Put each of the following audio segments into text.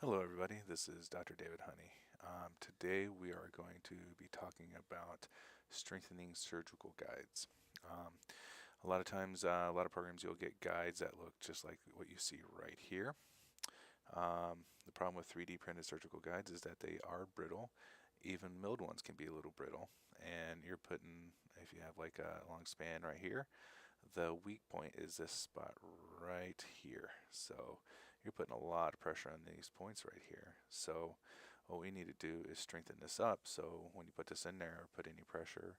Hello everybody, this is Dr. David Honey. Today we are going to be talking about strengthening surgical guides. A lot of times, a lot of programs you'll get guides that look just like what you see right here. The problem with 3D printed surgical guides is that they are brittle. Even milled ones can be a little brittle, and you're putting, if you have like a long span right here, the weak point is this spot right here. So you're putting a lot of pressure on these points right here. So what we need to do is strengthen this up so when you put this in there or put any pressure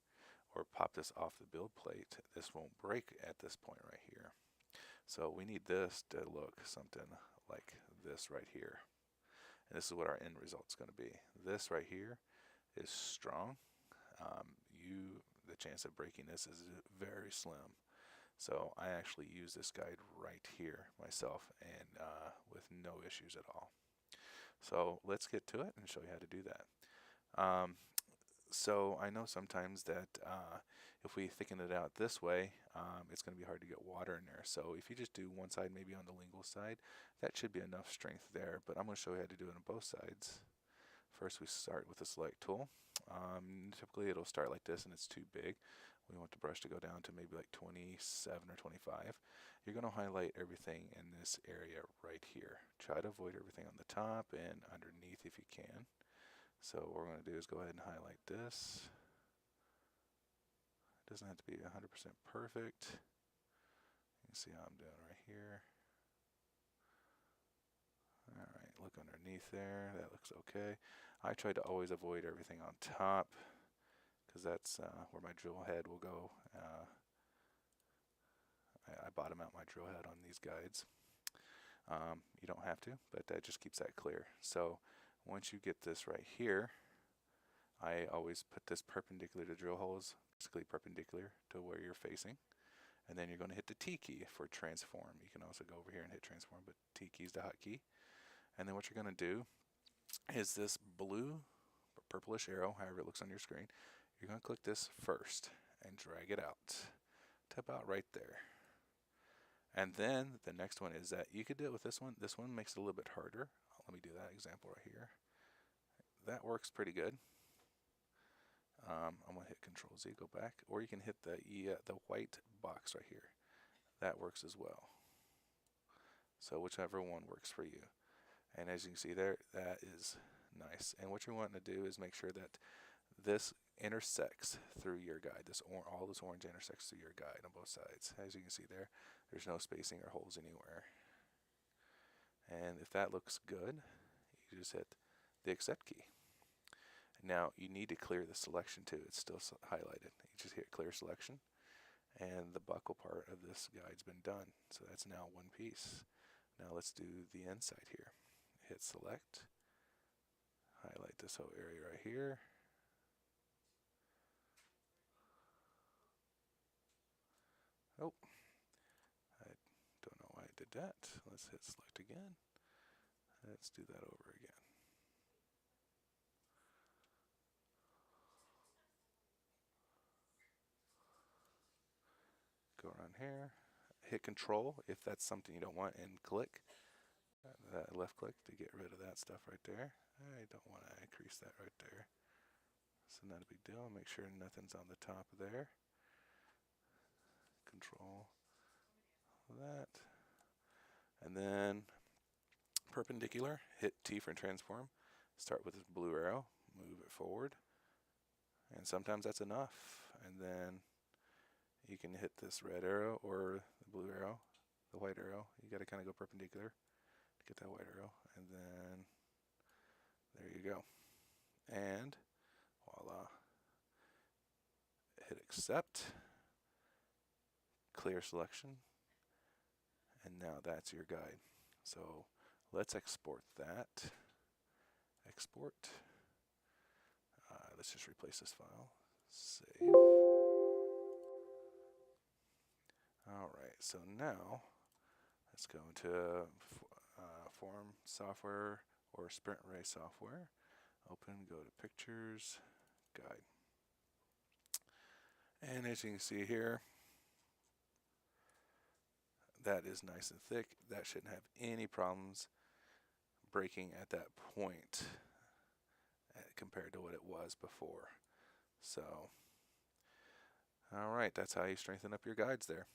or pop this off the build plate, this won't break at this point right here. So we need this to look something like this right here. And this is what our end result is going to be. This right here is strong. The chance of breaking this is very slim. So I actually use this guide right here myself and with no issues at all. So let's get to it and show you how to do that. So I know sometimes that if we thicken it out this way, it's going to be hard to get water in there. So if you just do one side, maybe on the lingual side, that should be enough strength there. But I'm going to show you how to do it on both sides. First, we start with the select tool. Typically, it'll start like this and it's too big. We want the brush to go down to maybe like 27 or 25. You're going to highlight everything in this area right here. Try to avoid everything on the top and underneath if you can. So what we're going to do is go ahead and highlight this. It doesn't have to be 100% perfect. You can see how I'm doing right here. Alright, look underneath there. That looks okay. I try to always avoid everything on top because that's where my drill head will go. I bottom out my drill head on these guides. You don't have to, but that just keeps that clear. So once you get this right here, I always put this perpendicular to drill holes, basically perpendicular to where you're facing. And then you're going to hit the T key for transform. You can also go over here and hit transform, but T key is the hotkey. And then what you're going to do is this blue or purplish arrow, however it looks on your screen, you're going to click this first and drag it out to about right there. And then the next one is that you could do it with this one. This one makes it a little bit harder. Let me do that example right here. That works pretty good. I'm going to hit Control Z, go back, or you can hit the white box right here. That works as well. So whichever one works for you. And as you can see there, that is nice. And what you're wanting to do is make sure that this intersects through your guide. All this orange intersects through your guide on both sides. As you can see there, there's no spacing or holes anywhere. And if that looks good, you just hit the accept key. Now you need to clear the selection too. It's still highlighted. You just hit clear selection, and the buckle part of this guide's been done. So that's now one piece. Now let's do the inside here. Hit select, highlight this whole area right here. Oh, I don't know why I did that. Let's hit select again. Let's do that over again. Go around here, hit control if that's something you don't want, and click. That left click to get rid of that stuff right there. I don't want to increase that right there. So not a big deal. Make sure nothing's on the top there. Control that. And then perpendicular, hit T for transform. Start with this blue arrow, move it forward. And sometimes that's enough. And then you can hit this red arrow or the blue arrow, the white arrow. You got to kind of go perpendicular to get that white arrow. And then there you go. And voila. Hit accept, clear selection, and now that's your guide. So let's export that. Export. Let's just replace this file. Save. Alright, so now let's go into Form software or Sprint Ray software. Open, go to Pictures, Guide. And as you can see here, that is nice and thick. That shouldn't have any problems breaking at that point compared to what it was before. So, all right, that's how you strengthen up your guides there.